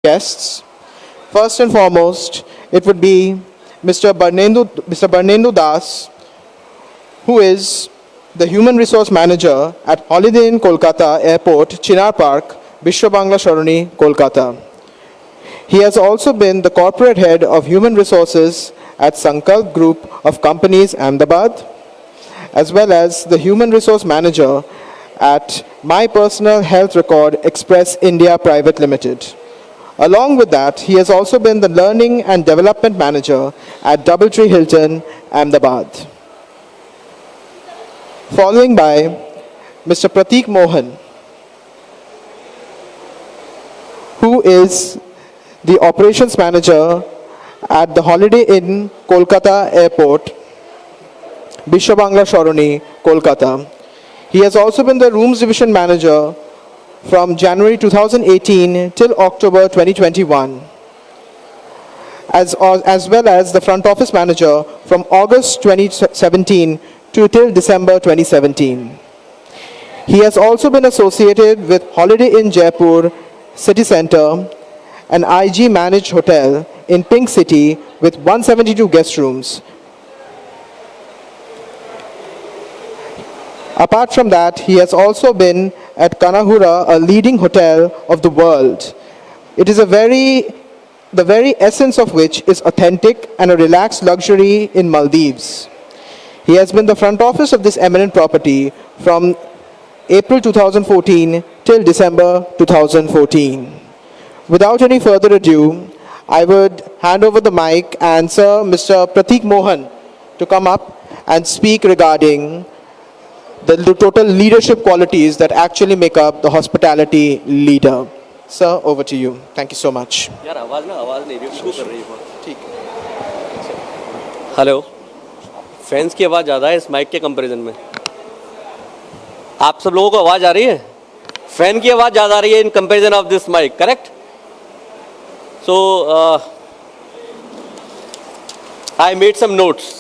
guests. First and foremost, it would be Mr. Barnendu Das, who is the Human Resource Manager at Holiday Inn Kolkata Airport, Chinar Park, Bishwa Bangla Sharoni, Kolkata. He has also been the Corporate Head of Human Resources at Sankalp Group of Companies, Ahmedabad, as well as the Human Resource Manager at My Personal Health Record Express India Private Limited. Along with that, he has also been the Learning and Development Manager at Doubletree Hilton, Ahmedabad. Following by Mr. Prateek Mohan, who is the Operations Manager at the Holiday Inn Kolkata Airport, Bishwa Bangla Sharoni, Kolkata. He has also been the Rooms Division Manager from January 2018 till October 2021, as well as the Front Office Manager from August 2017 to till December 2017. He has also been associated with Holiday Inn Jaipur City Centre, an IG managed hotel in Pink City with 172 guest rooms. Apart from that, he has also been at Kanahura, a leading hotel of the world. It is the very essence of which is authentic and a relaxed luxury in Maldives. He has been the front office of this eminent property from April 2014 till December 2014. Without any further ado, I would hand over the mic and Sir Mr. Prateek Mohan to come up and speak regarding the total leadership qualities that actually make up the hospitality leader. Sir, over to you. Thank you so much. Hello, fans की आवाज़ ज़्यादा है इस mic के comparison में. आप सब लोगों को आवाज़ आ रही है? फैन की आवाज़ ज़्यादा आ रही है in comparison of this mic, correct? So I made some notes.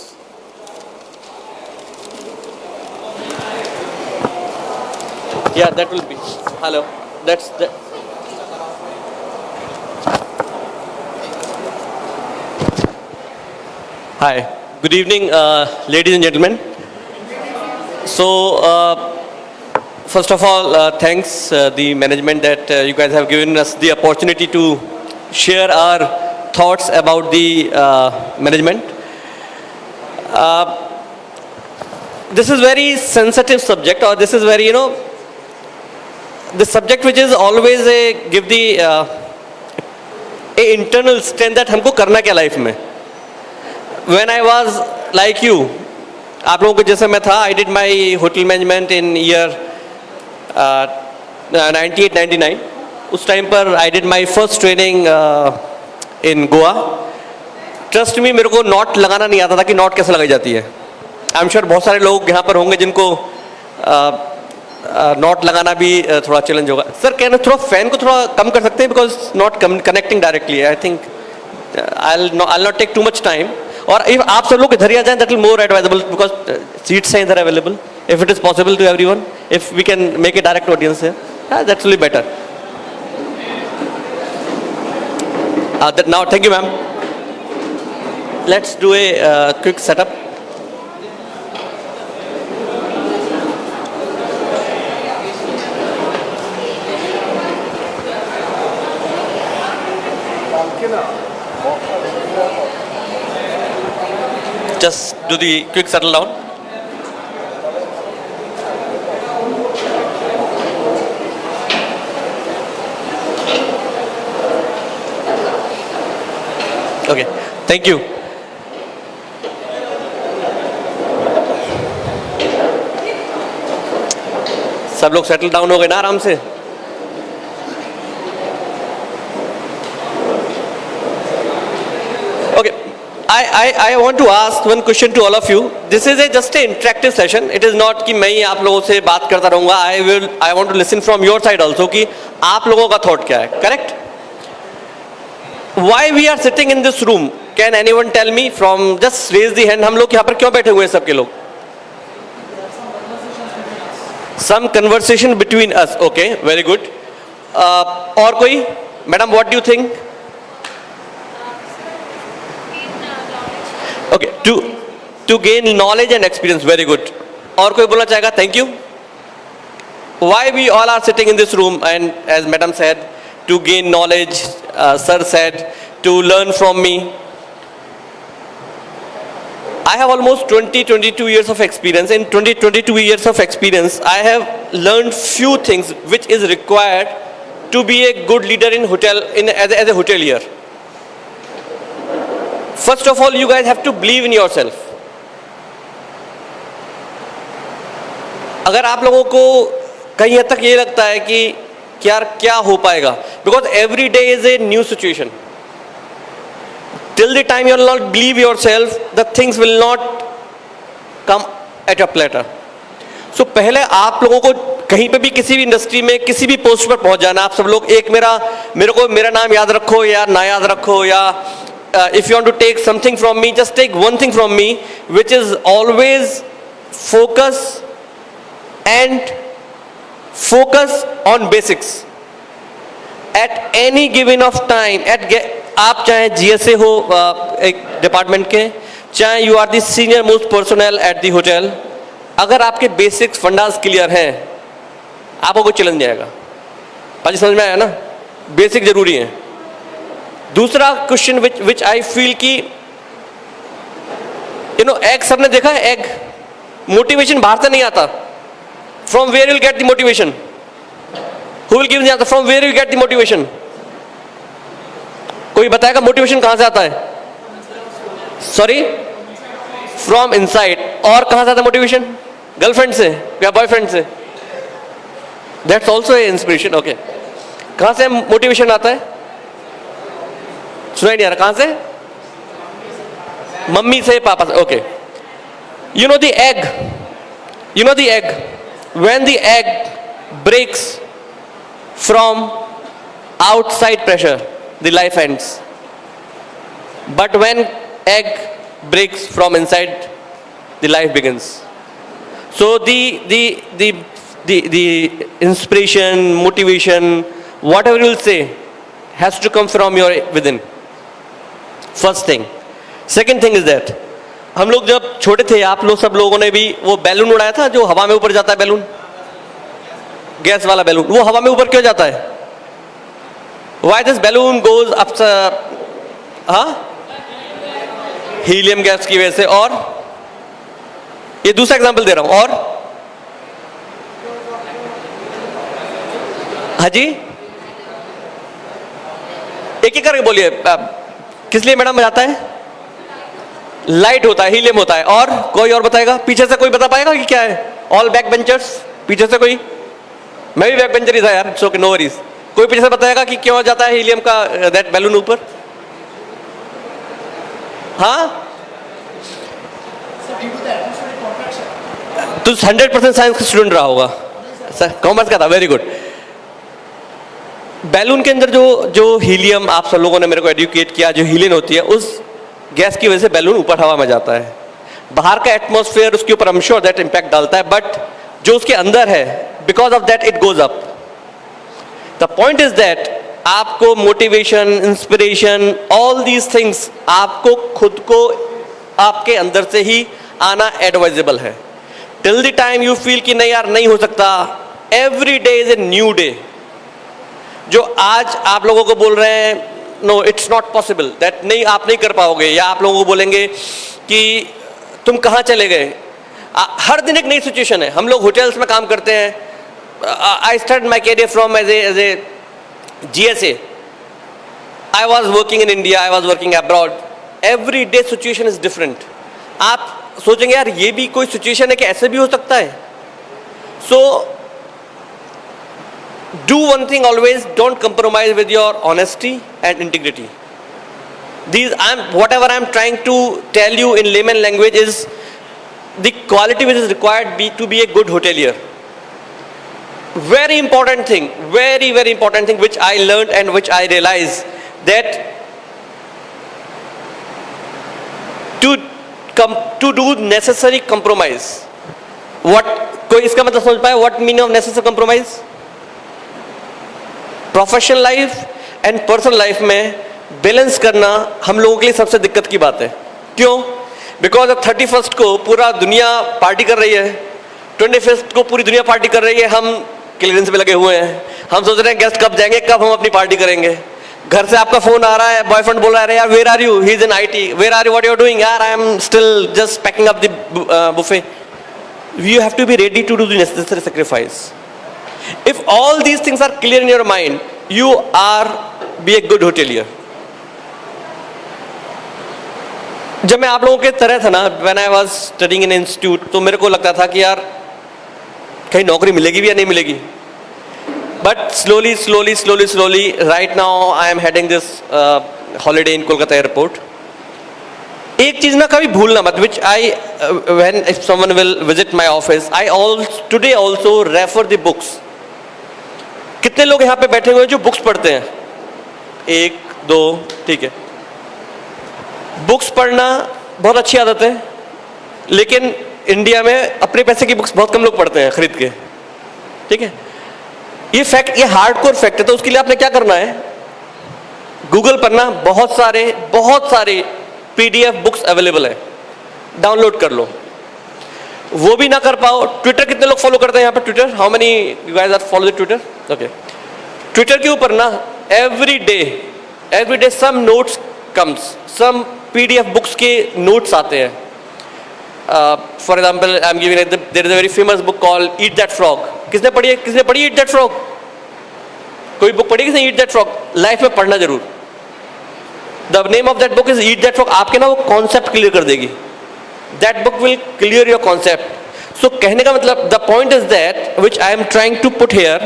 Yeah, that will be. Hello. That's the. Hi. Good evening, ladies and gentlemen. So, first of all, thanks the management that you guys have given us the opportunity to share our thoughts about the management. This is very sensitive subject, or this is very, the subject which is always give the a internal strength that हमको करना क्या life में. When I was like you, आप लोगों को जैसे मैं था, I did my hotel management in year 98-99. उस टाइम पर I did my first training in Goa. Trust me, मेरे को नॉट लगाना नहीं आता था कि नॉट कैसे लगाई जाती है. आई एम श्योर बहुत सारे लोग यहाँ पर होंगे जिनको नॉट लगाना भी थोड़ा चैलेंज होगा. सर कहना थोड़ा फैन को थोड़ा कम कर सकते हैं, because not connecting directly. I think I not take too much time. और इफ आप सब लोग इधर ही आ जाएं, that will more advisable, because seats हैं इधर available. If it is possible to everyone, if we can make a direct audience है, that's will be better. Now, thank you, ma'am. Let's do a quick setup. Just do the quick settle down. Okay, thank you. सब लोग settle down हो गए ना आराम से? Okay, I want to ask one question to all of you. This is just a interactive session. It is not कि मैं ही आप लोगों से बात करता रहूँगा. I want to listen from your side also कि आप लोगों का thought क्या है, correct? Why we are sitting in this room? Can anyone tell me? From just raise the hand. हम लोग यहाँ पर क्यों बैठे हुए हैं सबके लोग? Some conversation between us. Okay, very good. और कोई Madam, what do you think? Okay, to gain knowledge and experience. Very good. और कोई बोलना चाहेगा? Thank you. Why we all are sitting in this room, and as Madam said, to gain knowledge, Sir said, to learn from me. I have almost 22 years of experience. In 22 years of experience, I have learned few things which is required to be a good leader in hotel, as a hotelier. First of all, you guys have to believe in yourself. अगर आप लोगों को कहीं हद तक ये लगता है कि यार क्या हो पाएगा, because every day is a new situation. Till the time you will not believe yourself, the things will not come at a platter. So पहले आप लोगों को कहीं पे भी किसी भी इंडस्ट्री में किसी भी पोस्ट पर पहुंच जाना, आप सब लोग एक मेरा नाम याद रखो या ना याद रखो, या if you want to take something from me, just take one thing from me, which is always focus on basics. At any given of time, आप चाहे GSA हो एक डिपार्टमेंट के, चाहे you are the senior most personal at the hotel, अगर आपके basics fundas clear हैं, आपको कोई चैलेंज नहीं आएगा. पाजी समझ में आया ना? बेसिक जरूरी है. दूसरा क्वेश्चन विच आई फील कि एग सबने देखा है, एग मोटिवेशन बाहर से नहीं आता. From where will get the motivation? Who will give the answer? From where will get the motivation? कोई बताएगा मोटिवेशन कहां से आता है? Sorry, from inside. और कहां से आता है मोटिवेशन? गर्लफ्रेंड से या बॉयफ्रेंड से? That's also a inspiration. Okay, कहां से मोटिवेशन आता है? सुनाई नहीं आ रहा. कहां से? मम्मी से, पापा से. Okay, you know the egg, when the egg breaks from outside pressure, the life ends. But when egg breaks from inside, the life begins. So the inspiration, motivation, whatever you will say, has to come from your within. First thing. Second thing is that हम लोग जब छोटे थे, आप लोग सब लोगों ने भी वो बैलून उड़ाया था जो हवा में ऊपर जाता है. बैलून, गैस वाला बैलून, वो हवा में ऊपर क्यों जाता है? Why this balloon goes up? Helium gas की वजह से. और ये दूसरा एग्जांपल दे रहा हूं. और हाँ जी, एक एक करके बोलिए. किस लिए मैडम जाता है? लाइट होता है, हीलियम होता है. और कोई और बताएगा? पीछे से कोई बता पाएगा कि क्या है? ऑल बैक बेंचर्स, पीछे से कोई? मैं भी बैक बेंचर ही था यार. So no worries. कोई पीछे से बताएगा कि क्यों जाता है हीलियम का दैट बैलून ऊपर? हाँ, तो 100% साइंस का स्टूडेंट रहा होगा. कॉमर्स का था. Very good. बैलून के अंदर जो हीलियम, आप सब लोगों ने मेरे को एडुकेट किया, जो हीलियम होती है, उस गैस की वजह से बैलून ऊपर हवा में जाता है. बाहर का एटमॉस्फेयर उसके ऊपर I am sure that impact डालता है, बट जो उसके अंदर है, because of that it goes up. The point is that आपको motivation, inspiration, all these things आपको खुद को आपके अंदर से ही आना एडवाइजेबल है. Till the time you feel कि नहीं यार नहीं हो सकता, every day is a new day. जो आज आप लोगों को बोल रहे हैं no it's not possible, that नहीं आप नहीं कर पाओगे, या आप लोगों को बोलेंगे कि तुम कहाँ चले गए. हर दिन एक नई सिचुएशन है. हम लोग होटल्स में काम करते हैं. I start my career from as a GSA. I was working in India, I was working abroad. Every day situation is different. आप सोचेंगे यार ये भी कोई सिचुएशन है कि ऐसे भी हो सकता है. सो do one thing always, don't compromise with your honesty and integrity. Whatever I'm trying to tell you in layman language is the quality which is required to be a good hotelier. Very important thing, very important thing which I learned and which I realized, that to do necessary compromise. कोई इसका मतलब समझ पाए? What meaning of necessary compromise? Professional life and personal life में balance करना हम लोगों के लिए सबसे दिक्कत की बात है. क्यों? बिकॉज अब 31st को पूरा दुनिया पार्टी कर रही है, 25th को पूरी दुनिया पार्टी कर रही है, हम क्लियरेंस पे लगे हुए हैं, हम सोच रहे हैं गेस्ट कब जाएंगे, कब हम अपनी पार्टी करेंगे. घर से आपका फोन आ रहा है, बॉयफ्रेंड बोल रहा है यार where are you, he is in IT, where are you, what you are doing, यार I am still just packing up the buffet. You have to be ready to do the necessary sacrifice. If all these things are clear in your mind, you are be a good hotelier. जब मैं आप लोगों के तरह था ना, when I was studying in institute, तो मेरे को लगता था कि यार कहीं नौकरी मिलेगी भी या नहीं मिलेगी. But slowly, right now I am heading this holiday in Kolkata airport. एक चीज ना कभी भूलना मत, which I when if someone will visit my office, I today also refer the books. कितने लोग यहाँ पे बैठे हुए हैं जो बुक्स पढ़ते हैं? 1 2, ठीक है. बुक्स पढ़ना बहुत अच्छी आदत है, लेकिन इंडिया में अपने पैसे की बुक्स बहुत कम लोग पढ़ते हैं खरीद के. ठीक है, ये फैक्ट, ये हार्डकोर फैक्ट है. तो उसके लिए आपने क्या करना है? गूगल पर ना बहुत सारे PDF बुक्स अवेलेबल है, डाउनलोड कर लो. वो भी ना कर पाओ, ट्विटर कितने लोग फॉलो करते हैं यहाँ पे? Twitter, how many you guys are follow the Twitter? Okay, Twitter के ऊपर ना every day some notes comes, some PDF books के नोट्स आते हैं. For example I am giving, there is a very famous book called eat that frog. किसने पढ़ी eat that frog? कोई book पढ़ी किसने ईट दैट फ्रॉग? लाइफ में पढ़ना जरूर. The name of that book is eat that frog. आपके ना वो कॉन्सेप्ट क्लियर कर देगी. That book will clear your concept. So कहने का मतलब, the point is that which I am trying to put here,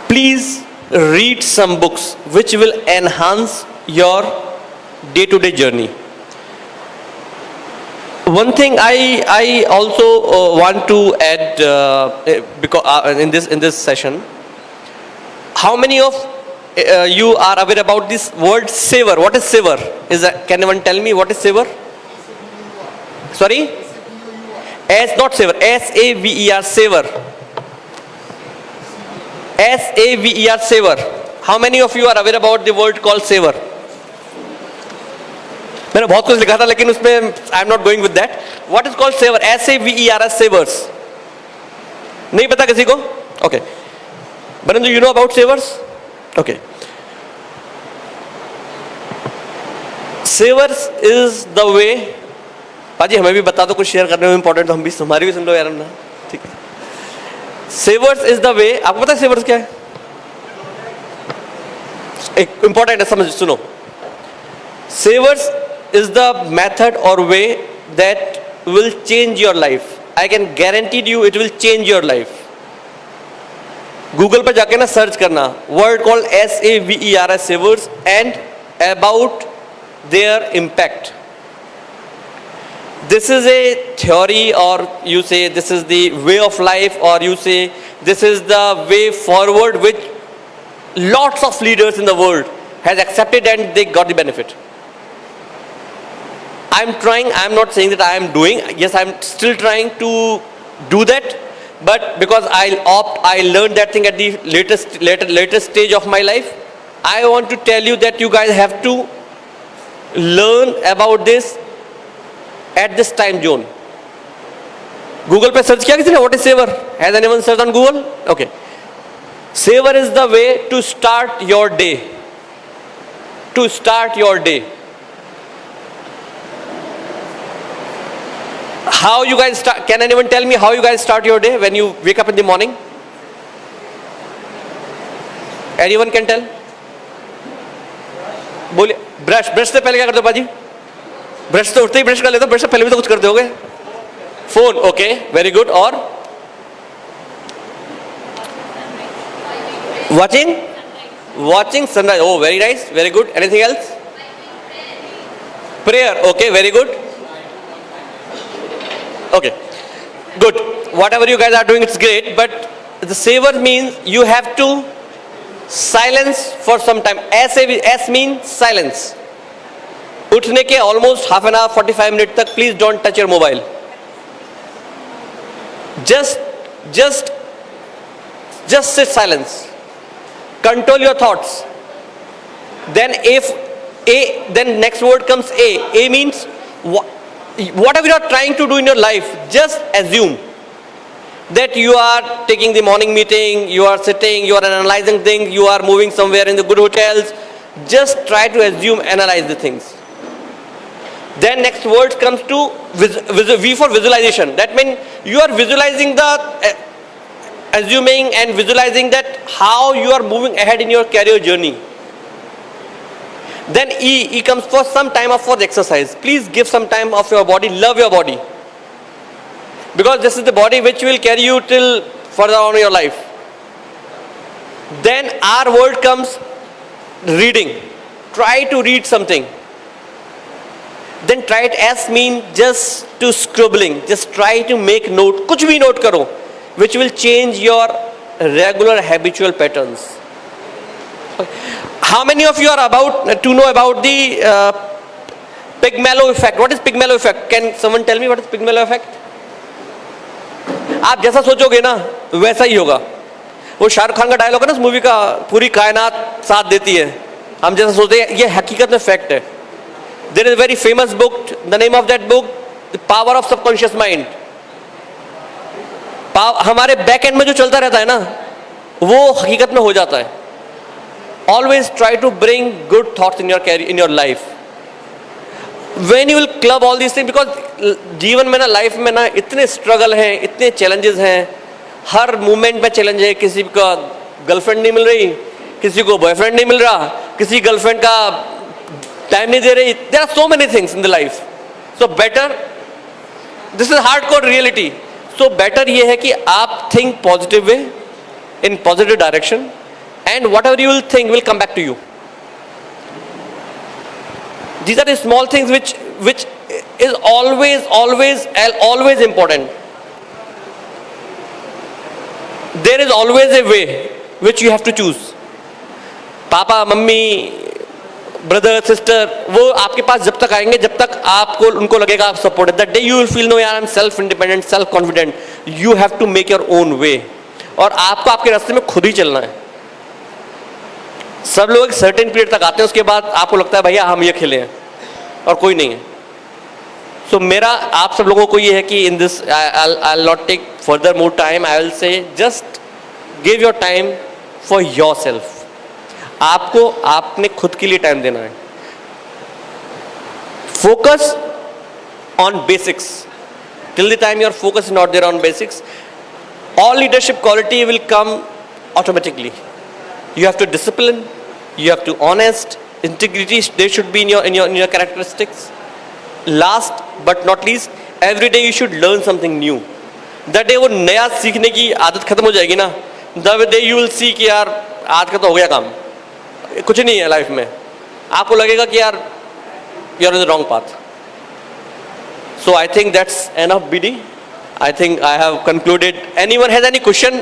please read some books which will enhance your day to day journey. One thing I also want to add because in this session, how many of you are aware about this word savor? What is savor? Can anyone tell me what is savor? Sorry? Not savor. SAVER, savor. SAVER, savor. How many of you are aware about the word called savor? मैंने बहुत कुछ लिखा था, लेकिन उसमें I am not going with that. What is called saver? SAVERS, savers. नहीं पता किसी को? ओके, बरंजू you know about savers? Okay, savers is the way. पाजी हमें भी बता दो, कुछ शेयर करने में इंपॉर्टेंट, तो हम भी, हमारी भी सुन लो यार ना. ठीक है, सेवर्स इज द वे. आपको पता है सेवर्स क्या है? एक इंपॉर्टेंट है, समझ सुनो. सेवर्स is the method or way that will change your life. I can guarantee you it will change your life. Google पे जाके ना सर्च करना word called SAVERS, savers, and about their impact. This is a theory, or you say this is the way of life, or you say this is the way forward which lots of leaders in the world has accepted and they got the benefit. I'm trying, I'm not saying that I am doing, yes I'm still trying to do that, but because I learned that thing at the latest stage of my life, I want to tell you that you guys have to learn about this at this time zone. Google पे search किया किसी ने? What is saver? Has anyone searched on Google? Okay, saver is the way to start your day. To start your day. How you guys start? Can anyone tell me how you guys start your day when you wake up in the morning? Anyone can tell? बोलिए. Brush से पहले क्या करते हो बाजी? Brush तो उठते ही brush कर लेते हो, ब्रश से पहले भी तो कुछ करते होगे. Phone, okay, very good. और watching sunrise. Oh, very nice, very good. Anything else? Prayer, okay, very good. Okay, good. Whatever you guys are doing, it's great, but the savor means you have to silence for some time. S means silence. उठने के almost half an hour, 45 minutes तक please don't touch your mobile. Just sit silence. Control your thoughts. Then then next word comes A. A means whatever you are trying to do in your life, just assume that you are taking the morning meeting, you are sitting, you are analyzing things, you are moving somewhere in the good hotels. Just try to assume, analyze the things. Then next word comes to V for visualization. That means you are visualizing the assuming and visualizing that how you are moving ahead in your career journey. Then E comes for some time off for the exercise. Please give some time off your body, love your body. Because this is the body which will carry you till further on in your life. Then R word comes reading. Try to read something. Then try it S mean just to scribbling. Just try to make note. कुछ भी note करो, which will change your regular habitual patterns. How many of you are about to know about the Pygmalion effect? What is Pygmalion effect? Can someone tell me what is Pygmalion effect? आप जैसा सोचोगे ना वैसा ही होगा. वो शाहरुख खान का dialogue है ना उस मूवी का, पूरी कायनात साथ देती है, हम जैसा सोचते हैं. ये हकीकत में फैक्ट है. There is a very famous book. The name of that book, The Power of Subconscious Mind. हमारे बैक एंड में जो चलता रहता है ना वो हकीकत में हो जाता है. Always try to bring good thoughts in your career, in your life. When you will club all these things, because जीवन में ना, लाइफ में ना इतने स्ट्रगल हैं, इतने चैलेंजेस हैं, हर मूवमेंट में चैलेंज है. किसी का गर्लफ्रेंड नहीं मिल रही, किसी को बॉयफ्रेंड नहीं मिल रहा, किसी गर्लफ्रेंड का टाइम नहीं दे रही. There are so many things in the life. So better, this is hardcore reality. So better ये है कि आप think positive way, in positive direction, and whatever you will think will come back to you. These are the small things which is always important. There is always a way which you have to choose. Papa mummy brother sister वो आपके पास जब तक आएंगे जब तक आपको उनको लगेगा आप support. That day you will feel no यार I am self independent, self confident. You have to make your own way. और आपको आपके रास्ते में खुद ही चलना है. सब लोग एक सर्टेन पीरियड तक आते हैं, उसके बाद आपको लगता है भैया हम ये खेले हैं और कोई नहीं है. सो मेरा आप सब लोगों को ये है कि in this I will not take further more time. I will say just give your time for yourself. आपको आपने खुद के लिए टाइम देना है. Focus on basics. Till the time your focus is not there on basics, all leadership quality will come automatically. You have to discipline, you have to honest, integrity, they should be in your characteristics. Last but not least, every day you should learn something new. That day वो नया सीखने की आदत खत्म हो जाएगी ना, the day you will see कि यार आज का तो हो गया काम, कुछ नहीं है लाइफ में. आपको लगेगा कि यार you are on the wrong path. So I think that's enough, BD. I think I have concluded. Anyone has any question?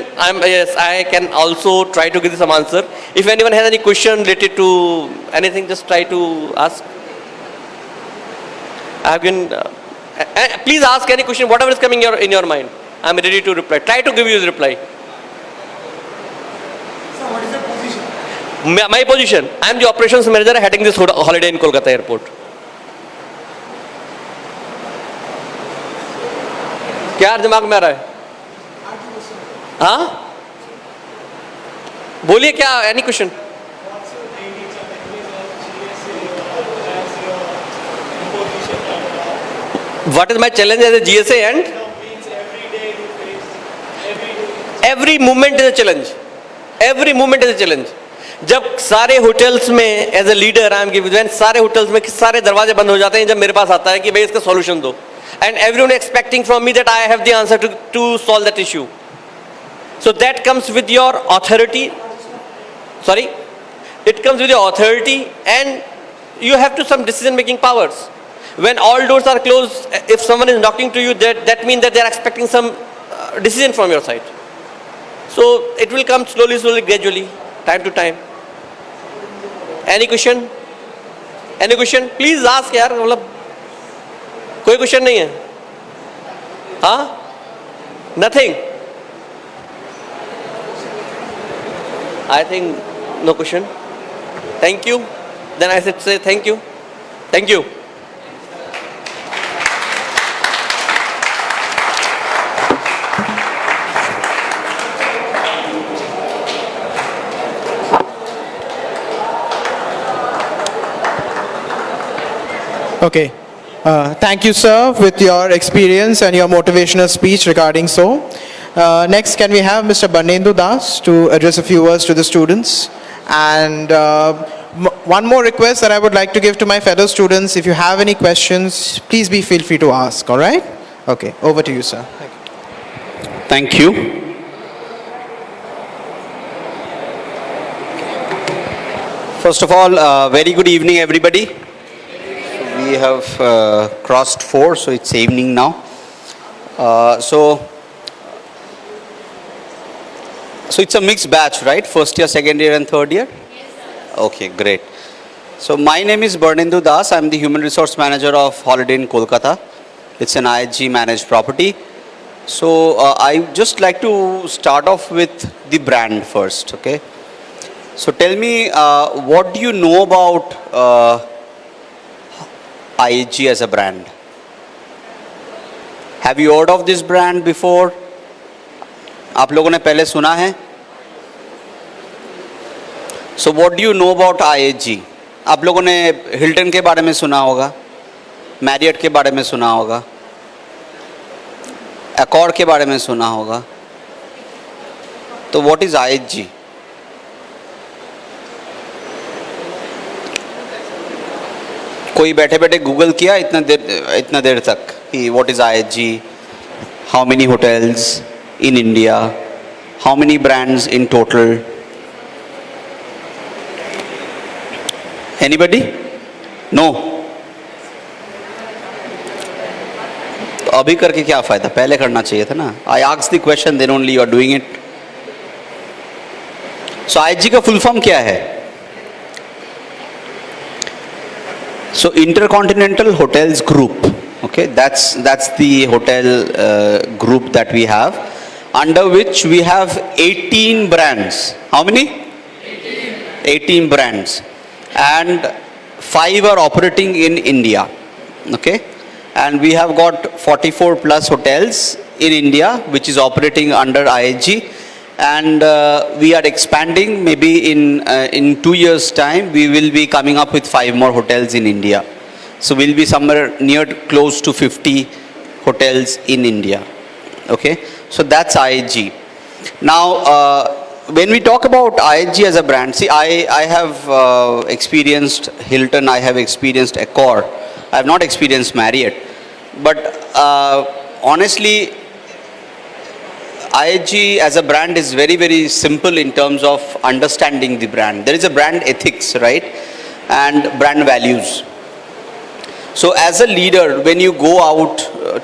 Yes, I can also try to give some answer. If anyone has any question related to anything, just try to ask. I have been. Please ask any question, whatever is coming in your mind. I am ready to reply. Try to give you the reply. So what is the position? My position. I am the operations manager heading this holiday in Kolkata airport. क्या दिमाग में आ रहा है? हाँ बोलिए, क्या any question? What is my challenge as a GSA and every moment is a challenge. Every moment is a challenge. जब सारे होटल्स में as a leader I am given, सारे होटल्स में सारे दरवाजे बंद हो जाते हैं, जब मेरे पास आता है कि भाई इसका सॉल्यूशन दो. And everyone expecting from me that I have the answer to solve that issue. So that comes with your authority. Sorry? It comes with your authority and you have to some decision making powers. When all doors are closed, if someone is knocking to you, that means that they are expecting some decision from your side. So it will come slowly, gradually, time to time. Any question? Any question? Please ask यार, मतलब कोई question नहीं है? हाँ, nothing. I think No question. Thank you. Then I said say thank you. Thank you. Okay. Thank you, sir, with your experience and your motivational speech regarding so. Next, can we have Mr. Barnendu Das to address a few words to the students? And one more request that I would like to give to my fellow students, if you have any questions, please feel free to ask, all right? Okay, over to you, sir. Thank you. First of all, very good evening, everybody. We have crossed 4, so it's evening now. So it's a mixed batch, right? First year, second year, and third year? Yes, okay, great. So my name is Barnendu Das. I'm the Human Resource Manager of Holiday in Kolkata. It's an IHG managed property. So I just like to start off with the brand first, okay? So tell me, what do you know about IHG as a brand? Have you heard of this brand before? आप लोगों ने पहले सुना है? So what do you know about IHG? आप लोगों ने Hilton के बारे में सुना होगा, मैरियट के बारे में सुना होगा, एकॉर्ड के बारे में सुना होगा. तो what is IHG? कोई बैठे बैठे गूगल किया इतना देर तक कि what is IHG? How many hotels in India? How many brands in total? Anybody? No. तो अभी करके क्या फायदा, पहले करना चाहिए था ना. I asked the question, then only you are doing it. So IHG का full form क्या है? So Intercontinental Hotels Group. Okay, that's the hotel group that we have, under which we have 18 brands. How many? 18 brands, and 5 are operating in India. Okay, and we have got 44 plus hotels in India, which is operating under IHG, and we are expanding. Maybe in 2 years' time, we will be coming up with 5 more hotels in India. So we'll be somewhere near close to 50 hotels in India. Okay, so that's IHG. Now, when we talk about IHG as a brand, see, I have experienced Hilton, I have experienced Accor, I have not experienced Marriott. But honestly, IHG as a brand is very, very simple in terms of understanding the brand. There is a brand ethics, right? And brand values. So as a leader, when you go out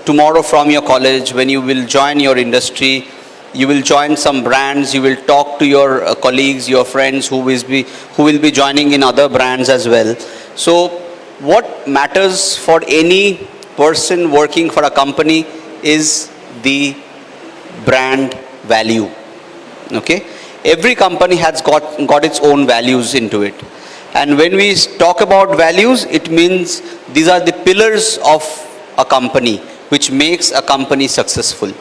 tomorrow from your college, when you will join your industry, you will join some brands, you will talk to your colleagues, your friends who will be joining in other brands as well. So what matters for any person working for a company is the brand value. Okay, every company has got its own values into it. And when we talk about values, it means these are the pillars of a company which makes a company successful.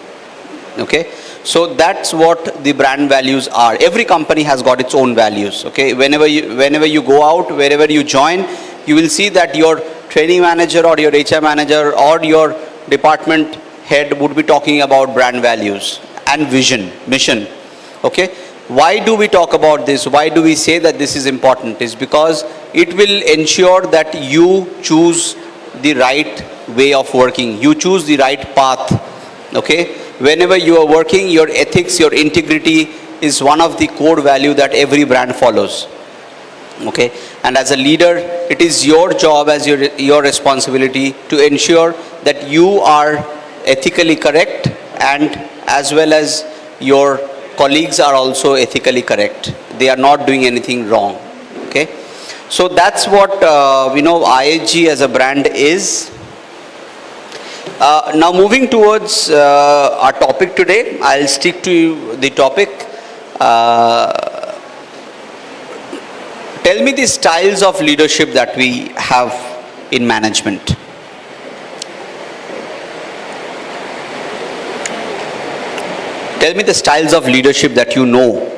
Okay, so that's what the brand values are. Every company has got its own values. Okay, whenever you go out, wherever you join, you will see that your training manager or your HR manager or your department head would be talking about brand values and vision, mission. Okay. Why do we talk about this? Why do we say that this is important? Is because it will ensure that you choose the right way of working. You choose the right path. Okay. Whenever you are working, your ethics, your integrity is one of the core value that every brand follows. Okay. And as a leader, it is your job, as your responsibility to ensure that you are ethically correct, and as well as your colleagues are also ethically correct. They are not doing anything wrong. Okay, so that's what IHG as a brand is. Now moving towards our topic today, I'll stick to the topic. tell me the styles of leadership that we have in management. Tell me the styles of leadership that you know.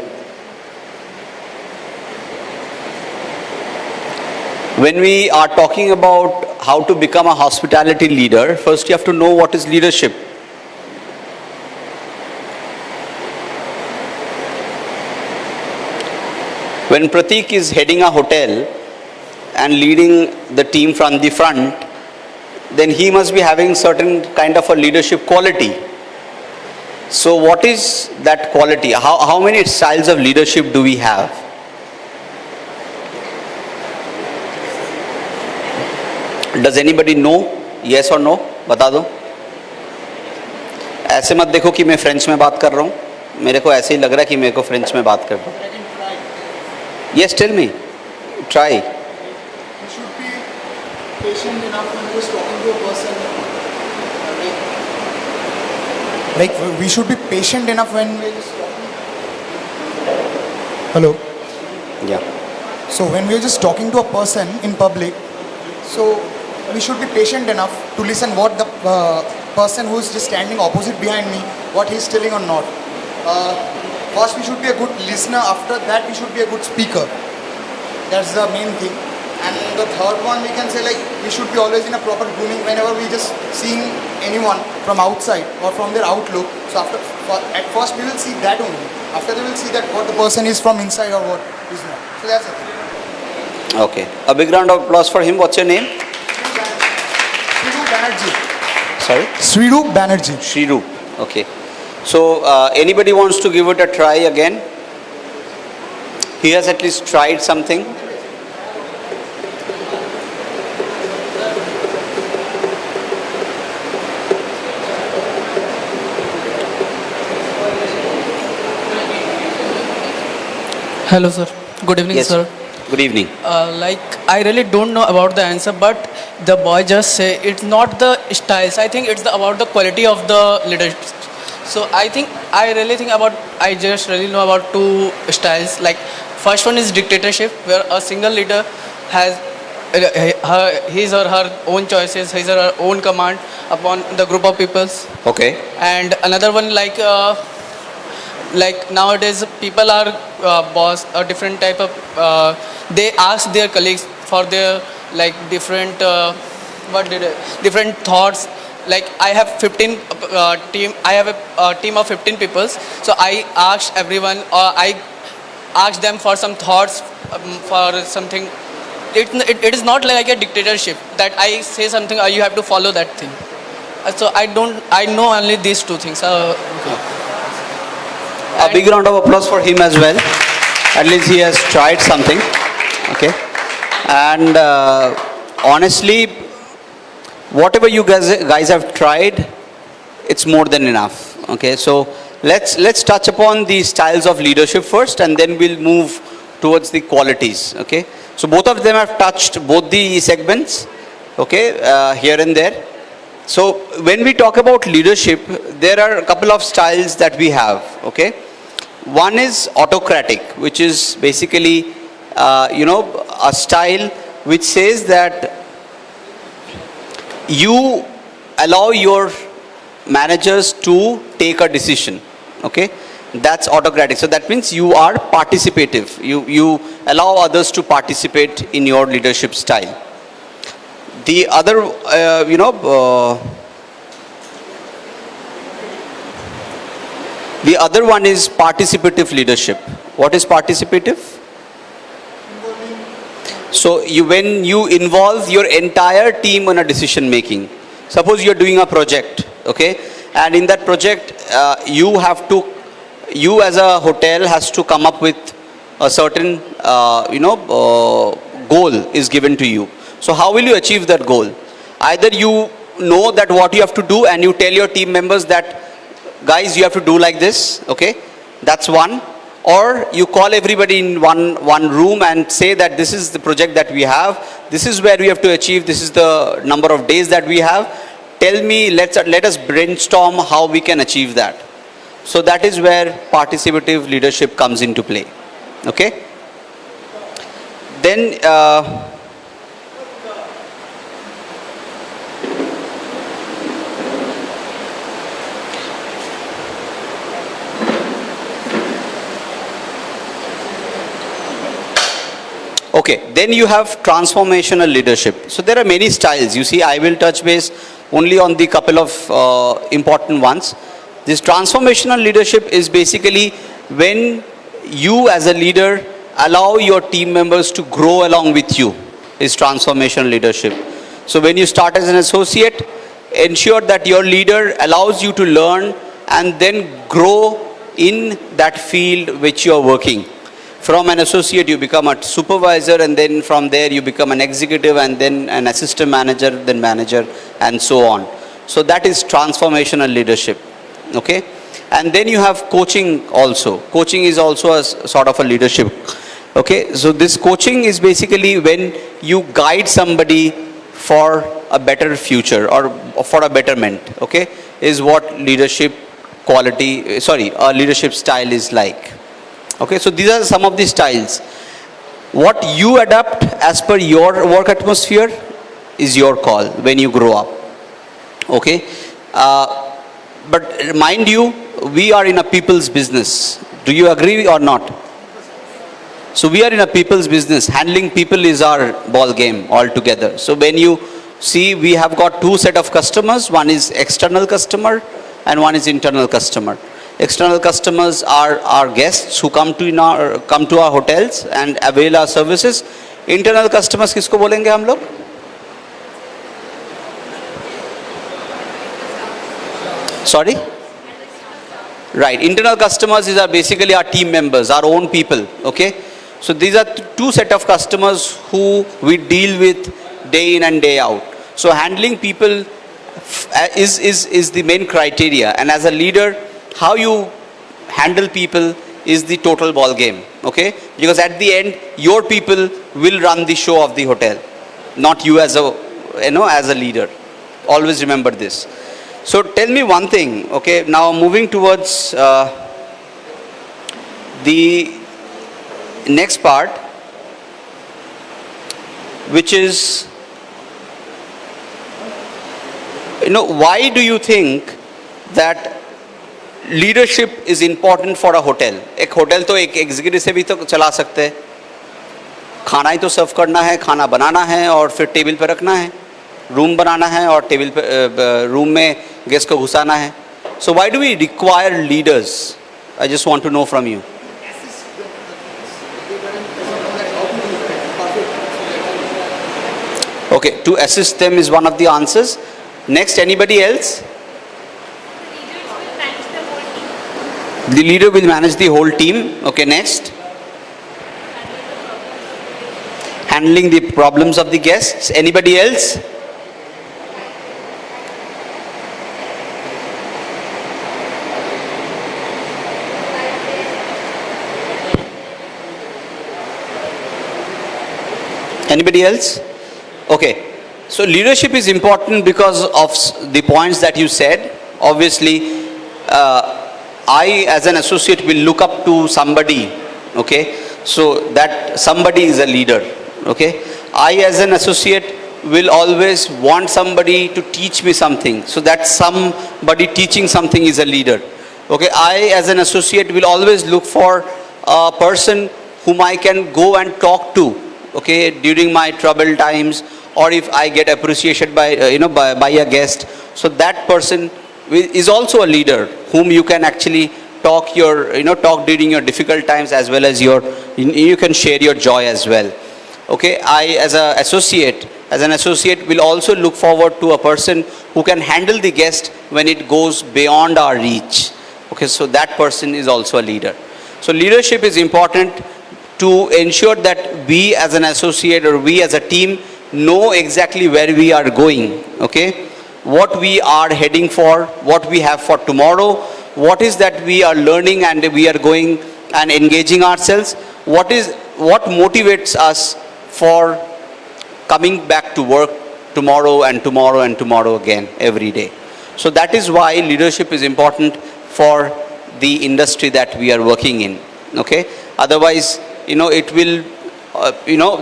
When we are talking about how to become a hospitality leader, first you have to know what is leadership. When Pratik is heading a hotel and leading the team from the front, then he must be having certain kind of a leadership quality. So what is that quality? How many styles of leadership do we have? Does anybody know? Yes or no? बता दो. ऐसे मत देखो कि मैं French में बात कर रहा हूँ. मेरे को ऐसे ही लग रहा है कि मेरे को फ्रेंच में बात कर रहा हूँ. Yes, tell me. Try. You should be patient enough when you're talking to a person. Like we should be patient enough when we're just talking. Hello. Yeah. So when we're just talking to a person in public, so we should be patient enough to listen what the person who's just standing opposite behind me, what he's telling or not. First we should be a good listener, after that we should be a good speaker. That's the main thing. And the third one we can say, like, we should be always in a proper grooming whenever we just seeing anyone from outside or from their outlook. So at first we will see that only. After that we will see that what the person is from inside or what is not. So that's it. Okay. A big round of applause for him. What's your name? Srirup Banerjee. Sorry? Srirup Banerjee. Shrirup. Okay. So anybody wants to give it a try again? He has at least tried something. Hello, sir. Good evening, Yes. sir. Good evening. I really don't know about the answer, but the boy just say it's not the styles. I think it's about the quality of the leadership. So I just really know about two styles. Like first one is dictatorship, where a single leader has his or her own choices, his or her own command upon the group of peoples. Okay. And another one like nowadays people are boss a different type of they ask their colleagues for their like different different thoughts. Like I have 15 team. I have a team of 15 people. So I asked everyone, or I asked them for some thoughts for something. It is not like a dictatorship that I say something or you have to follow that thing. So I know only these two things. Okay. A big round of applause for him as well. At least he has tried something. Okay. And honestly, whatever you guys have tried, it's more than enough. Okay. So let's touch upon the styles of leadership first, and then we'll move towards the qualities. Okay. So both of them have touched both the segments. Okay. Here and there. So when we talk about leadership, there are a couple of styles that we have. Okay. One is autocratic, which is basically, a style which says that you allow your managers to take a decision. Okay. That's autocratic. So that means you are participative. You allow others to participate in your leadership style. The other, the other one is participative leadership. What is participative? So when you involve your entire team in a decision making. Suppose you are doing a project, okay, and in that project you as a hotel has to come up with a certain goal is given to you. So how will you achieve that goal? Either you know that what you have to do and you tell your team members that, guys, you have to do like this, okay? That's one. Or you call everybody in one room and say that this is the project that we have, this is where we have to achieve, this is the number of days that we have. Tell me, let us brainstorm how we can achieve that. So that is where participative leadership comes into play. Okay? then okay, then you have transformational leadership. So there are many styles. You see, I will touch base only on the couple of important ones. This transformational leadership is basically when you as a leader allow your team members to grow along with you, is transformational leadership. So when you start as an associate, ensure that your leader allows you to learn and then grow in that field which you are working. From an associate, you become a supervisor, and then from there you become an executive, and then an assistant manager, then manager, and so on. So that is transformational leadership. Okay? And then you have coaching also. Coaching is also a sort of a leadership. Okay? So this coaching is basically when you guide somebody for a better future or for a betterment. Okay? Is what leadership quality, a leadership style is like. Okay, so these are some of the styles. What you adapt as per your work atmosphere is your call when you grow up. Okay, but mind you, we are in a people's business. Do you agree or not? So we are in a people's business. Handling people is our ball game altogether. So when you see, we have got two set of customers. One is external customer and one is internal customer. External customers are our guests who come to our hotels and avail our services. Internal customers किसको बोलेंगे हम लोग? Sorry? Right. Internal customers are basically our team members, our own people. Okay. So these are two set of customers who we deal with day in and day out. So handling people is the main criteria, and as a leader, how you handle people is the total ball game, okay? Because at the end, your people will run the show of the hotel, not you as a leader. Always remember this. So tell me one thing, okay? Now moving towards the next part, which is, why do you think that leadership is important for a hotel? एक hotel तो एक executive से भी तो चला सकते हैं. खाना ही तो सर्व करना है, खाना बनाना है और फिर टेबल पर रखना है, रूम बनाना है और टेबल पर रूम में गेस्ट को घुसाना है. So why do we require leaders? I just want to know from you. Okay, to assist them is one of the answers. Next, anybody else? The leader will manage the whole team. Okay, next. Handling the problems of the guests. Anybody else? Anybody else? Okay. So leadership is important because of the points that you said. Obviously, I as an associate will look up to somebody, okay? So that somebody is a leader, okay? I as an associate will always want somebody to teach me something. So that somebody teaching something is a leader, okay? I as an associate will always look for a person whom I can go and talk to, okay, during my trouble times, or if I get appreciation by, by a guest. So that person is also a leader whom you can actually talk talk during your difficult times, as well as you can share your joy as well. Okay, I as an associate will also look forward to a person who can handle the guest when it goes beyond our reach. Okay, so that person is also a leader. So leadership is important to ensure that we as an associate or we as a team know exactly where we are going, okay? What we are heading for, what we have for tomorrow, what is that we are learning and we are going and engaging ourselves, what motivates us for coming back to work tomorrow and tomorrow and tomorrow again, every day. So that is why leadership is important for the industry that we are working in, okay? Otherwise, it will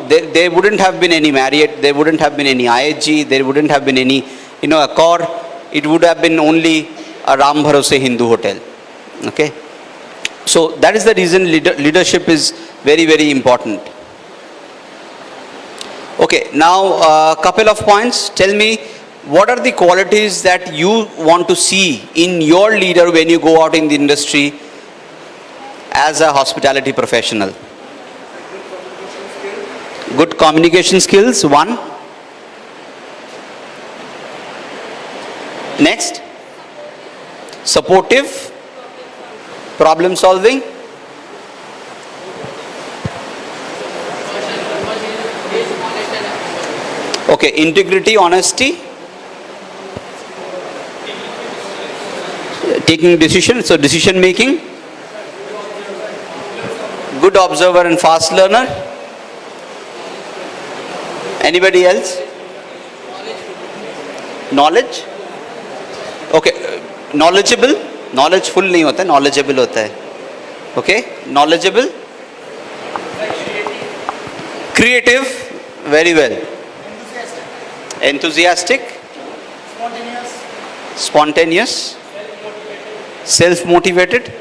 there wouldn't have been any Marriott, there wouldn't have been any IHG, there wouldn't have been any, Accor. It would have been only a Ram Bharose Hindu hotel. Okay. So that is the reason leadership is very, very important. Okay, now a couple of points. Tell me, what are the qualities that you want to see in your leader when you go out in the industry as a hospitality professional? Good communication skills, one. Next, supportive, problem solving. Okay, integrity, honesty, taking decisions, so decision making, good observer and fast learner. Anybody else? Knowledge. Okay, knowledgeable. Knowledge full नहीं होता है, knowledgeable होता है. Okay, knowledgeable. Creative, very well. Enthusiastic. Spontaneous. Self-motivated.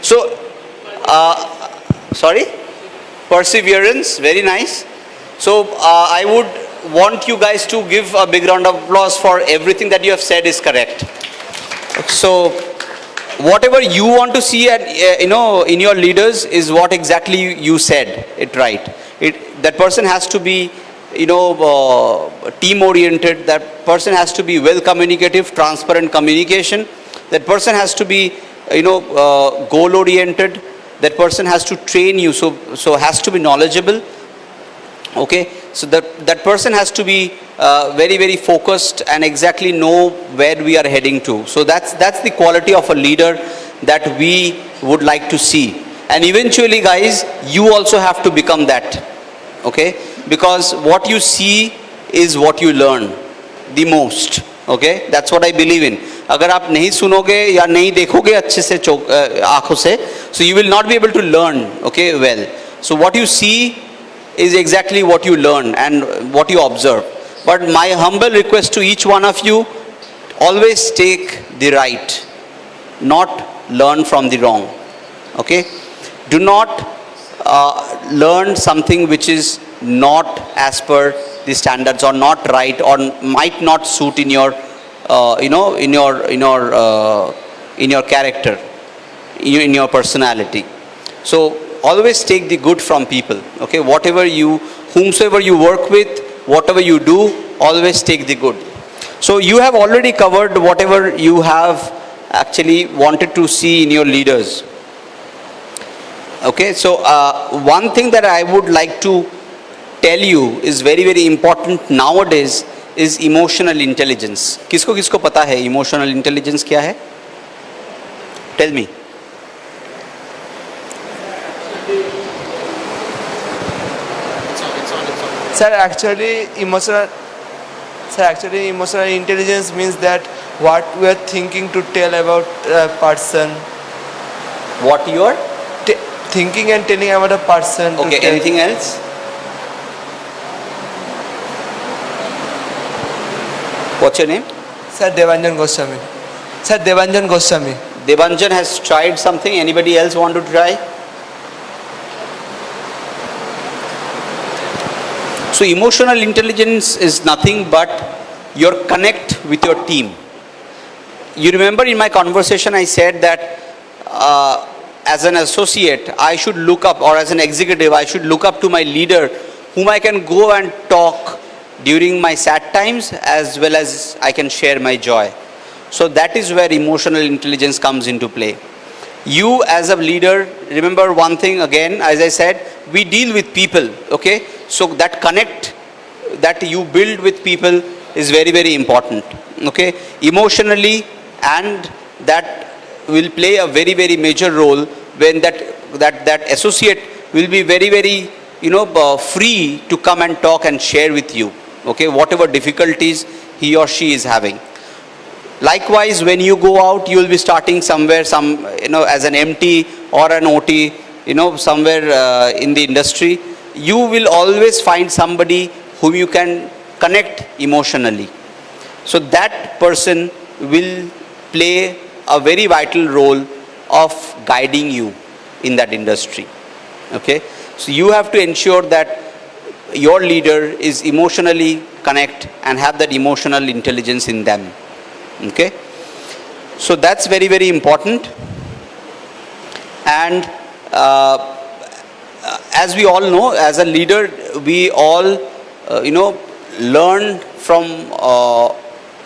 So, sorry? Perseverance, very nice. So, I would want you guys to give a big round of applause for everything that you have said is correct. So, whatever you want to see in your leaders is what exactly you said it right. That person has to be team oriented. That person has to be well communicative, transparent communication. That person has to be goal oriented. That person has to train you, so has to be knowledgeable. Okay, so that person has to be very, very focused and exactly know where we are heading to. So that's the quality of a leader that we would like to see. And eventually, guys, you also have to become that. Okay, because what you see is what you learn the most. Okay, that's what I believe in. अगर आप नहीं सुनोगे या नहीं देखोगे अच्छे से आँखों से, so you will not be able to learn. Okay, well. So what you see is exactly what you learn and what you observe. But my humble request to each one of you, always take the right, not learn from the wrong. Okay? Do not learn something which is not as per the standards or not right or might not suit in your, in your character, in your personality. So always take the good from people. Okay, whomsoever you work with, whatever you do, always take the good. So you have already covered whatever you have actually wanted to see in your leaders. Okay, so one thing that I would like to tell you is very, very important nowadays is emotional intelligence. किसको किसको पता है emotional intelligence क्या है? Tell me. Sir, actually emotional intelligence means that what we are thinking to tell about a person. What you are? Thinking and telling about a person. Okay, anything else? What's your name? Sir, Devanjan Goswami. Sir, Devanjan Goswami. Devanjan has tried something. Anybody else want to try? So emotional intelligence is nothing but your connect with your team. You remember in my conversation I said that as an associate I should look up, or as an executive I should look up to my leader whom I can go and talk during my sad times as well as I can share my joy. So that is where emotional intelligence comes into play. You as a leader, remember one thing again, as I said, we deal with people, okay? So that connect that you build with people is very, very important, okay? Emotionally, and that will play a very, very major role when that associate will be very, very, free to come and talk and share with you, okay? Whatever difficulties he or she is having. Likewise, when you go out, you will be starting somewhere, as an MT or an OT, somewhere in the industry. you will always find somebody whom you can connect emotionally. So that person will play a very vital role of guiding you in that industry. Okay, so you have to ensure that your leader is emotionally connect and have that emotional intelligence in them. Okay, so that's very, very important. And as we all know, as a leader, we all learn from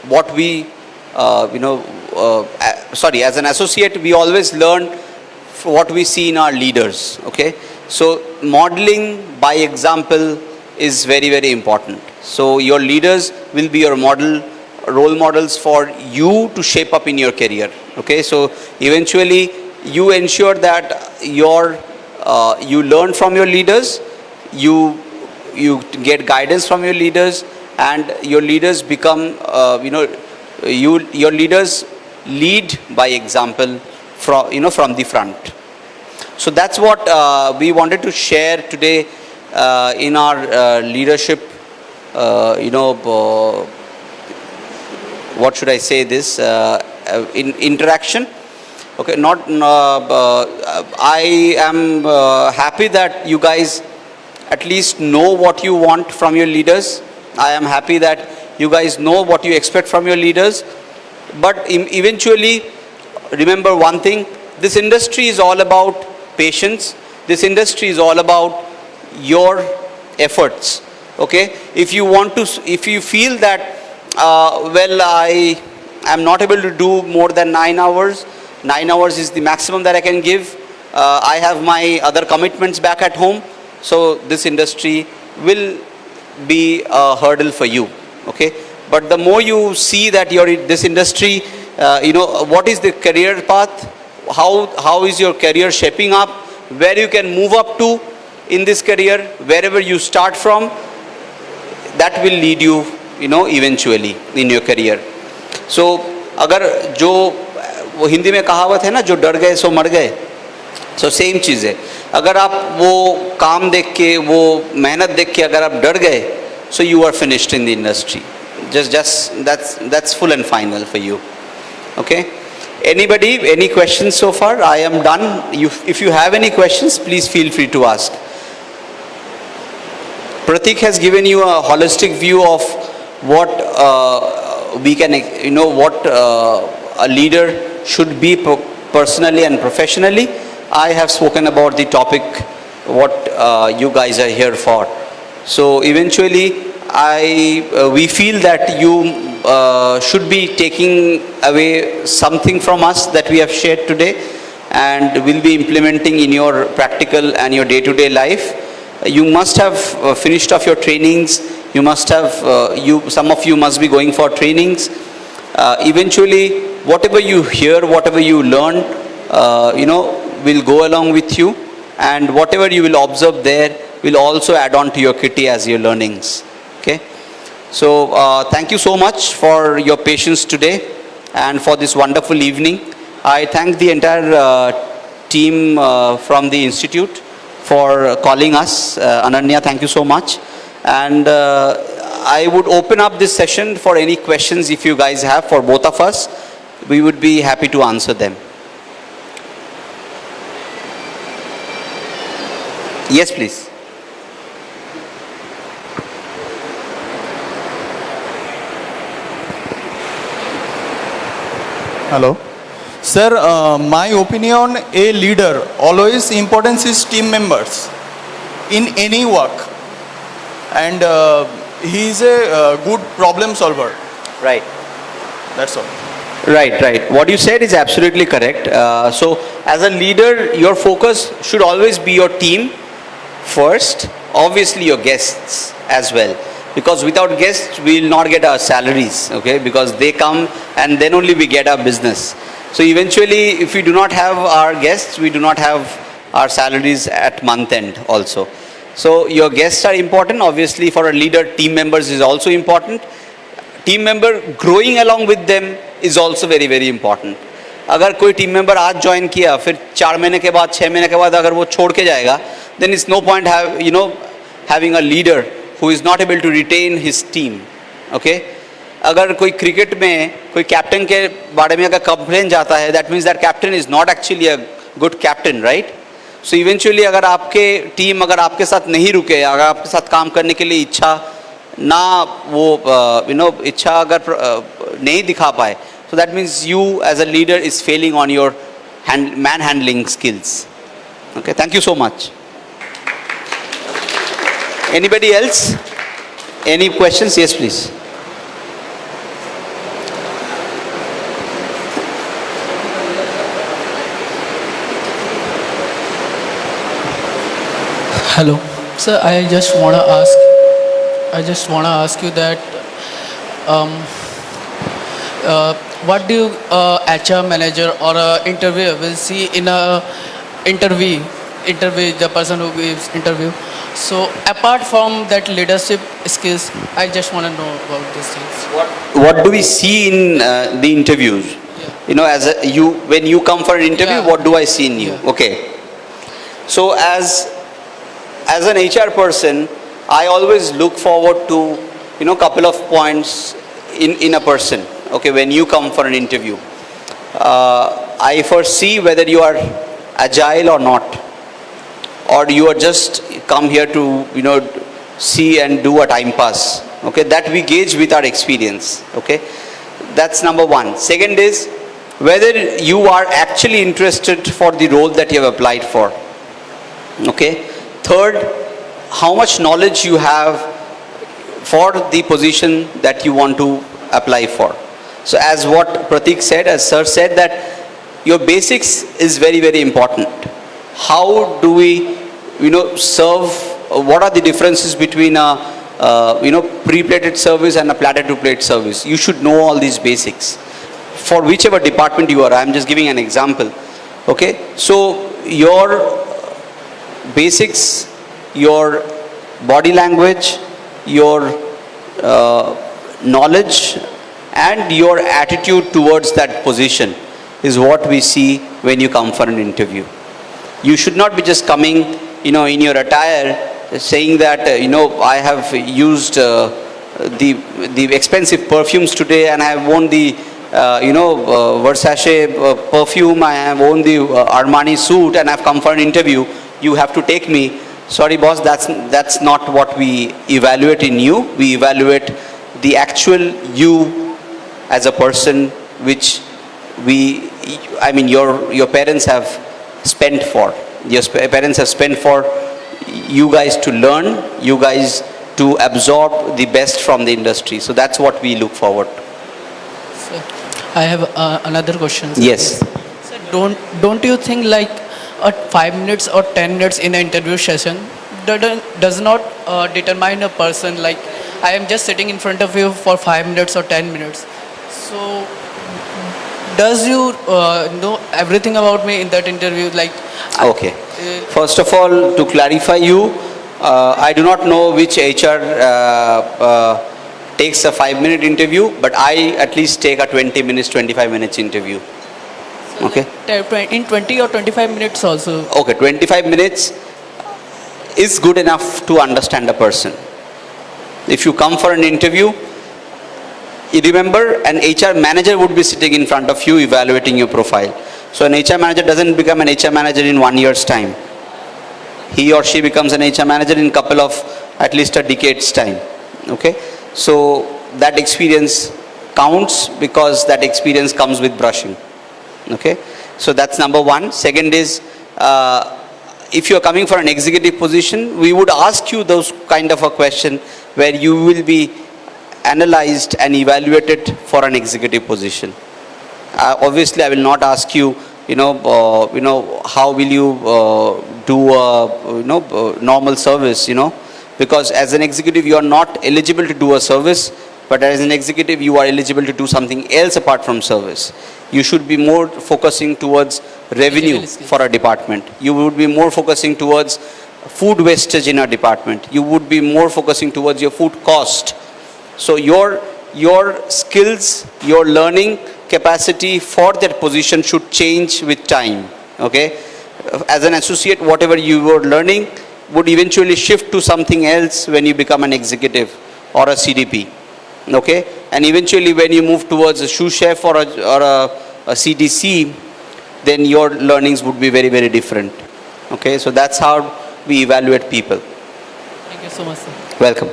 what we as an associate, we always learn what we see in our leaders. Okay, so modeling by example is very, very important. So your leaders will be your role models for you to shape up in your career. Okay, so eventually you ensure that you learn from your leaders, you get guidance from your leaders, and your leaders become your leaders lead by example from the front. So that's what we wanted to share today in our leadership what should I say this in interaction. Okay, I am happy that you guys at least know what you want from your leaders. I am happy that you guys know what you expect from your leaders. But eventually, remember one thing, this industry is all about patience. This industry is all about your efforts. Okay, if you feel that, I am not able to do more than 9 hours, 9 hours is the maximum that I can give. I have my other commitments back at home. So this industry will be a hurdle for you. Okay, but the more you see that you're in this industry, what is the career path? How is your career shaping up? Where you can move up to in this career, wherever you start from, that will lead you, eventually in your career. So, अगर जो वो हिंदी में कहावत है ना, जो डर गए सो मर गए, सो सेम चीज़ है. अगर आप वो काम देख के, वो मेहनत देख के अगर आप डर गए, so you are finished in the industry. That's full and final for you. Okay. Anybody, any questions so far? I am done. If you have any questions, please feel free to ask. Pratik has given you a holistic view of what we can, what a leader should be personally and professionally. I have spoken about the topic, what you guys are here for. So eventually, we feel that you should be taking away something from us that we have shared today, and will be implementing in your practical and your day-to-day life. You must have finished off your trainings. You must have, some of you must be going for trainings. Eventually, whatever you hear, whatever you learn, will go along with you, and whatever you will observe there will also add on to your kitty as your learnings. Okay. So thank you so much for your patience today and for this wonderful evening. I thank the entire team from the institute for calling us. Ananya, thank you so much. And I would open up this session for any questions if you guys have for both of us. We would be happy to answer them. Yes, please. Hello. Sir, my opinion, a leader, always importance is team members in any work. And he is a good problem solver. Right. That's all. Right. What you said is absolutely correct. So as a leader, your focus should always be your team first, obviously your guests as well. Because without guests, we will not get our salaries, okay? Because they come and then only we get our business. So eventually, if we do not have our guests, we do not have our salaries at month end also. So your guests are important. Obviously, for a leader, team members is also important. Team member growing along with them is also very, very important. अगर कोई team member आज join किया, फिर 4 महीने के बाद, 6 महीने के बाद अगर वो छोड़ के जाएगा, then it's no point have, having a leader who is not able to retain his team. Okay? अगर कोई क्रिकेट में कोई कैप्टन के बारे में अगर कंप्लेन जाता है, that means that captain is not actually a good captain, right? So eventually अगर आपके टीम अगर आपके साथ नहीं रुके, अगर आपके साथ काम करने के लिए इच्छा ना वो इच्छा अगर नहीं दिखा पाए, so that means you as a leader is failing on your man handling skills. Okay, thank you so much. Anybody else? Any questions? Yes, please. Hello, sir. I just wanna ask you that what do you HR manager or a interviewer will see in a interview the person who gives interview. So apart from that leadership skills, I just want to know about these things. What do we see in the interviews? Yeah. You know, when you come for an interview, Yeah. what do I see in you? Yeah. Okay. So as an HR person, I always look forward to couple of points in a person. Okay, when you come for an interview, I foresee whether you are agile or not, or you are just come here to see and do a time pass. Okay, that we gauge with our experience. Okay, that's number one. Second is whether you are actually interested for the role that you have applied for. Okay. Third, how much knowledge you have for the position that you want to apply for. So as what Pratik said, as sir said, that your basics is very, very important. How do we serve, what are the differences between a pre-plated service and a platter to plate service? You should know all these basics for whichever department you are. I'm just giving an example. Okay, so your basics, your body language, your knowledge and your attitude towards that position is what we see when you come for an interview. You should not be just coming in your attire saying that I have used the expensive perfumes today and I have worn the Versace perfume, I have worn the Armani suit and I have come for an interview. You have to take me. Sorry boss, that's not what we evaluate in you. We evaluate the actual you as a person, which your parents have spent for. Your parents have spent for you guys to learn, you guys to absorb the best from the industry. So that's what we look forward to. Sir, I have another question. Sir. Yes. Sir, don't you think like 5 minutes or 10 minutes in an interview session does not determine a person? Like I am just sitting in front of you for 5 minutes or 10 minutes. So does you know everything about me in that interview? Like okay. First of all, to clarify you, I do not know which HR takes a 5-minute interview, but I at least take a 20 minutes, 25 minutes interview. Okay. In 20 or 25 minutes also. Okay, 25 minutes is good enough to understand a person. If you come for an interview, you remember an HR manager would be sitting in front of you evaluating your profile. So an HR manager doesn't become an HR manager in 1 year's time. He or she becomes an HR manager in couple of at least a decade's time. Okay. So that experience counts because that experience comes with brushing. Okay. So that's number one. Second is, if you are coming for an executive position, we would ask you those kind of a question where you will be analyzed and evaluated for an executive position. Obviously, I will not ask you, how will you do a normal service, because as an executive you are not eligible to do a service, but as an executive you are eligible to do something else apart from service. You should be more focusing towards revenue for a department. You would be more focusing towards food wastage in a department. You would be more focusing towards your food cost. So your skills, your learning capacity for that position should change with time. Okay, as an associate, whatever you were learning, would eventually shift to something else when you become an executive or a CDP. Okay, and eventually when you move towards a sous chef or a CDC, then your learnings would be very, very different. Okay, so that's how we evaluate people. Thank you so much, sir. Welcome.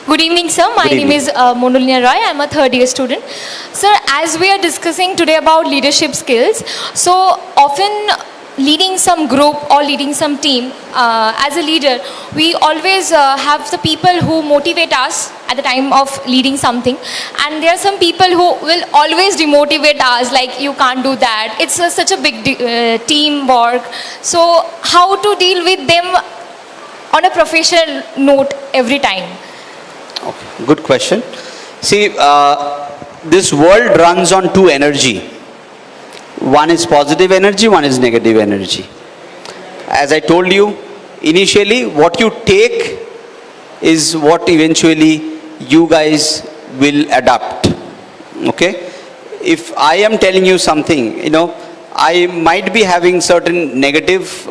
Good evening, sir. My Good name evening. is Monulina Roy. I'm a third year student. Sir, as we are discussing today about leadership skills, so often leading some group or leading some team, as a leader, we always have the people who motivate us at the time of leading something. And there are some people who will always demotivate us, like, you can't do that. It's such a big teamwork. So how to deal with them on a professional note every time? Okay, good question. See, this world runs on two energy. One is positive energy, one is negative energy. As I told you, initially what you take is what eventually you guys will adapt. Okay? If I am telling you something, I might be having certain negative,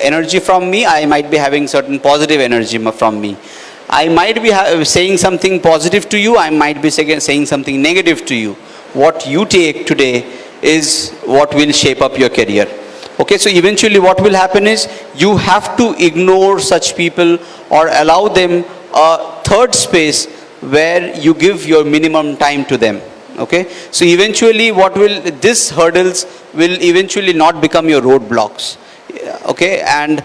energy from me. I might be having certain positive energy from me. I might be saying something positive to you. I might be saying something negative to you. What you take today is what will shape up your career. Okay, so eventually what will happen is you have to ignore such people or allow them a third space where you give your minimum time to them. Okay, so eventually these hurdles will eventually not become your roadblocks. Okay, and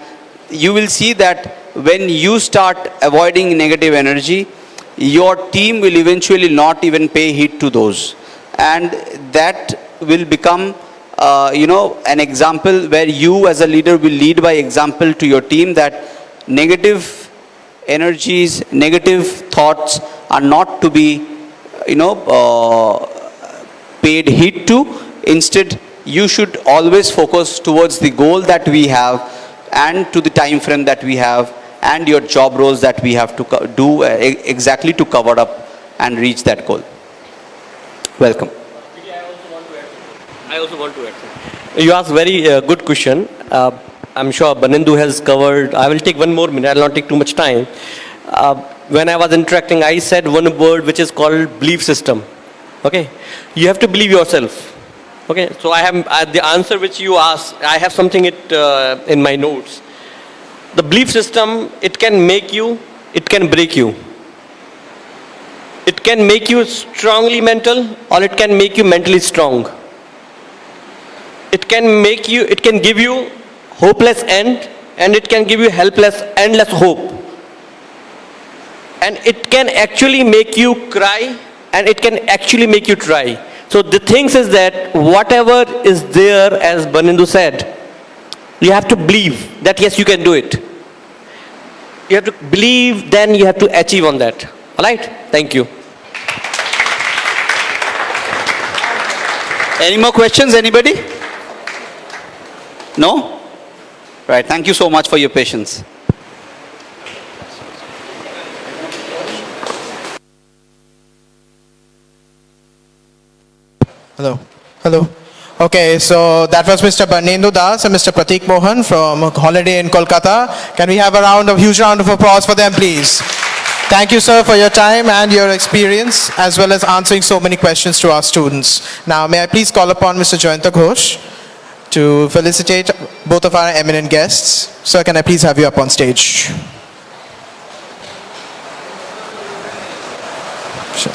you will see that when you start avoiding negative energy, your team will eventually not even pay heed to those. And that will become, an example where you as a leader will lead by example to your team, that negative energies, negative thoughts are not to be, paid heed to. Instead, you should always focus towards the goal that we have and to the time frame that we have and your job roles that we have to do exactly to cover up and reach that goal. Welcome. I also want to add. You asked very good question. I'm sure Banendu has covered. I will take 1 more minute. I will not take too much time. When I was interacting, I said one word which is called belief system. Okay, you have to believe yourself. Okay, so I have the answer which you asked. I have something in my notes. The belief system, it can make you, it can break you. It can make you strongly mental, or it can make you mentally strong. It can give you hopeless end, and it can give you helpless, endless hope. And it can actually make you cry, and it can actually make you try. So the thing is that whatever is there, as Banendu said, you have to believe that yes, you can do it. You have to believe, then you have to achieve on that. All right? Thank you. Any more questions, anybody? No? Right, thank you so much for your patience. Hello. Okay, so that was Mr. Banendu Das and Mr. Pratik Mohan from Holiday in Kolkata. Can we have a huge round of applause for them, please? Thank you, sir, for your time and your experience, as well as answering so many questions to our students. Now, may I please call upon Mr. Joyanta Ghosh to felicitate both of our eminent guests. Sir, can I please have you up on stage? Sure.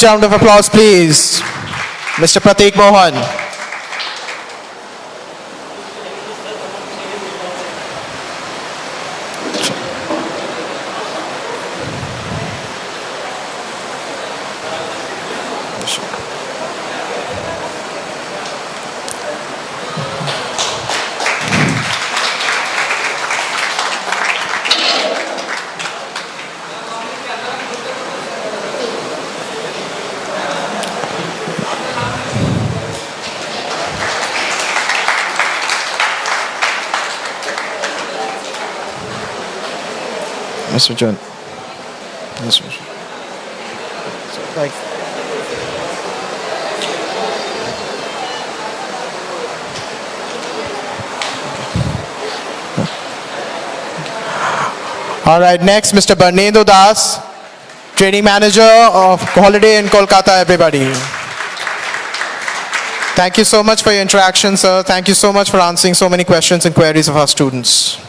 Round of applause, please. Mr. Pratik Mohan. Mr. John. Yes, Mr. So, like. All right, next, Mr. Barnendo Das, Training Manager of Holiday in Kolkata, everybody. Thank you so much for your interaction, sir. Thank you so much for answering so many questions and queries of our students.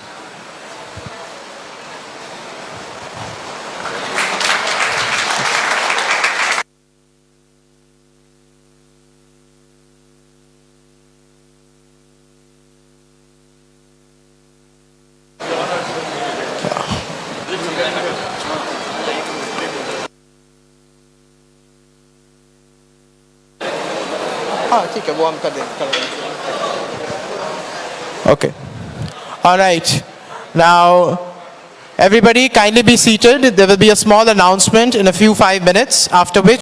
Okay. All right. Now, everybody kindly be seated. There will be a small announcement in a few 5 minutes, after which